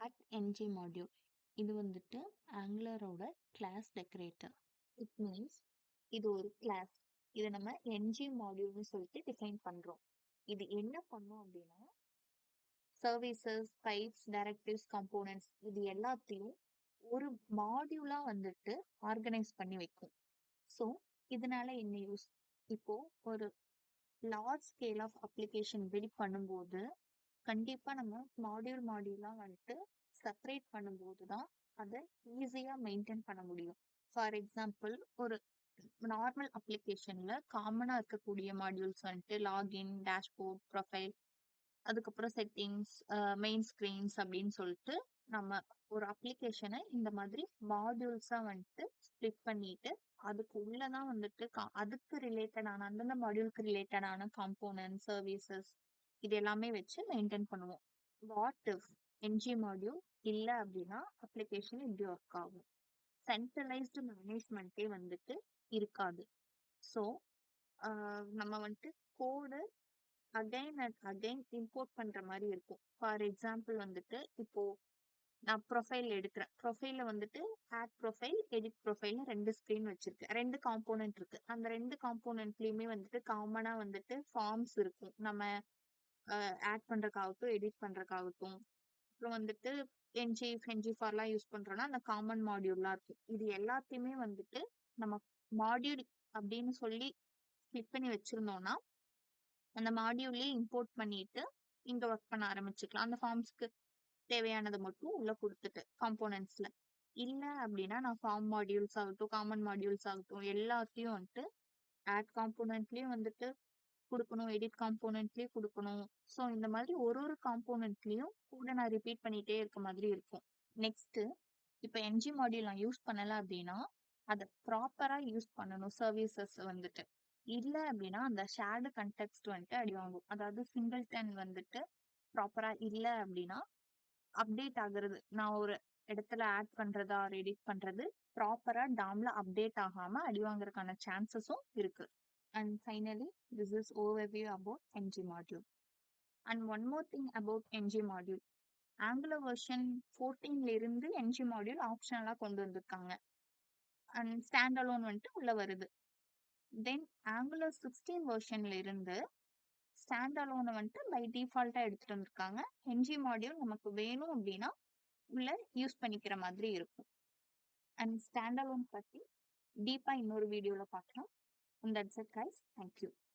at ng module. இது வந்துட்டு ஆங்குலரோட class decorator. It means இது ஒரு கிளாஸ். இதை நம்ம ng மாடியூல்னு சொல்லிட்டு டிஃபைன் பண்றோம். இது என்ன பண்ணும் அப்படின்னா சர்வீசஸ், டைப்ஸ், டைரக்டிவ்ஸ், கம்போனன்ட்ஸ் இது எல்லாத்தையும் ஒரு மாடியூலா வந்துட்டு ஆர்கனைஸ் பண்ணி வைக்கும். ஸோ இதனால என்ன யூஸ்? இப்போ ஒரு large scale of application build பண்ணும்போது கண்டிப்பா நம்ம மாடியூலா வந்துட்டு செப்பரேட் பண்ணும்போது தான் அதை ஈஸியா மெயின்டைன் பண்ண முடியும். ஃபார் எக்ஸாம்பிள், ஒரு நார்மல் அப்ளிகேஷன்ல காமனா இருக்கக்கூடிய மாடியூல்ஸ் வந்துட்டு லாகின், டேஷ்போர்ட், ப்ரொஃபைல், அதுக்கப்புறம் செட்டிங்ஸ், மெயின் ஸ்கிரீன்ஸ் அப்படின்னு சொல்லிட்டு நம்ம ஒரு அப்ளிகேஷனை இந்த மாதிரி மாடியூல்ஸா வந்துட்டு ஸ்ப்ளிட் பண்ணிட்டு அதுக்கு உள்ளதான் வந்துட்டு அதுக்கு ரிலேட்டடான அந்தந்த மாடியூலுக்கு ரிலேட்டடான காம்போனன்ட், சர்வீசஸ் இது எல்லாமே வச்சு மெயின்டைன் பண்ணுவோம். வாட் இஃப் ng மாடியூல் இல்லை அப்படின்னா அப்ளிகேஷன் இப்படி ஒர்க் ஆகும். சென்ட்ரலைஸ்டு மேனேஜ்மெண்ட்டே வந்துட்டு இருக்காது. ஸோ நம்ம வந்துட்டு கோடு அகைன் அண்ட் அகைன் இம்போர்ட் பண்ற மாதிரி இருக்கும். ஃபார் எக்ஸாம்பிள் வந்துட்டு இப்போ நான் ப்ரொஃபைல் எடுக்கிறேன். ப்ரொஃபைல வந்துட்டு ஆட் ப்ரொஃபைல், எடிட் ப்ரொஃபைல்னு 2 ஸ்கிரீன் வச்சிருக்கேன். 2 காம்போனன்ட் இருக்கு. அந்த 2 காம்போனன்ட்லயுமே வந்துட்டு காமனா வந்துட்டு ஃபார்ம்ஸ் இருக்கும். நம்ம ஆட் பண்றதுக்காகட்டும், எடிட் பண்றதுக்காகட்டும். அப்புறம் வந்துட்டு ng ஃபார்லாம் யூஸ் பண்றோம்னா அந்த காமன் மாடியூல்லாம் இருக்கும். இது எல்லாத்தையுமே வந்துட்டு நம்ம மாடியூல் அப்படின்னு சொல்லி கிளிக் பண்ணி வச்சிருந்தோம்னா அந்த மாடியூல்லே இம்போர்ட் பண்ணிட்டு இங்க ஒர்க் பண்ண ஆரம்பிச்சுக்கலாம். அந்த ஃபார்ம்ஸ்க்கு தேவையானதை மட்டும் உள்ள கொடுத்துட்டு காம்போனன்ட்ஸ்ல. இல்ல அப்படின்னா நான் ஃபார்ம் மாடியூல்ஸ் ஆகட்டும், காமன் மாடியூல்ஸ் ஆகட்டும் எல்லாத்தையும் வந்துட்டு ஆட் காம்போனன்ட்லயும் வந்துட்டு கொடுக்கணும், எடிட் காம்போனன்ட்லயும் கொடுக்கணும். ஸோ இந்த மாதிரி ஒரு காம்போனன்ட்லயும் கூட நான் ரிப்பீட் பண்ணிட்டே இருக்க மாதிரி இருக்கும். நெக்ஸ்ட், இப்போ ng மாடியூல் நான் யூஸ் பண்ணல அப்படின்னா அதை ப்ராப்பரா யூஸ் பண்ணணும். சர்வீசஸ் வந்துட்டு இல்ல அப்படின்னா அந்த ஷேர்டு கண்டெக்ஸ்ட் வந்துட்டு அடி வாங்கும். அதாவது சிங்கிள்டன் வந்துட்டு ப்ராப்பரா இல்ல அப்படின்னா அப்டேட் ஆகுறது, நான் ஒரு இடத்துல ஆட் பண்றதா எடிட் பண்றது ப்ராப்பரா டாம்ல அப்டேட் ஆகாம அடி வாங்குறதுக்கான சான்சஸும் இருக்கு. And finally this is overview about ng module. And one more thing about ng module, Angular version 14ல இருந்து ng மாடியூல் ஆப்ஷனலா கொண்டு வந்திருக்காங்க. அண்ட் ஸ்டாண்ட் அலோன் வந்துட்டு உள்ள வருது. தென் ஆங்குலர் 16 வெர்ஷன்ல இருந்து ஸ்டாண்ட் அலோனை வந்துட்டு பை டிஃபால்ட்டா எடுத்துட்டு வந்திருக்காங்க. ng மாடியூல் நமக்கு வேணும் அப்படின்னா உள்ள யூஸ் பண்ணிக்கிற மாதிரி இருக்கும். அண்ட் ஸ்டாண்ட் அலோன் பத்தி டீப்பா இன்னொரு வீடியோல பார்க்கலாம். And that's it guys. Thank you.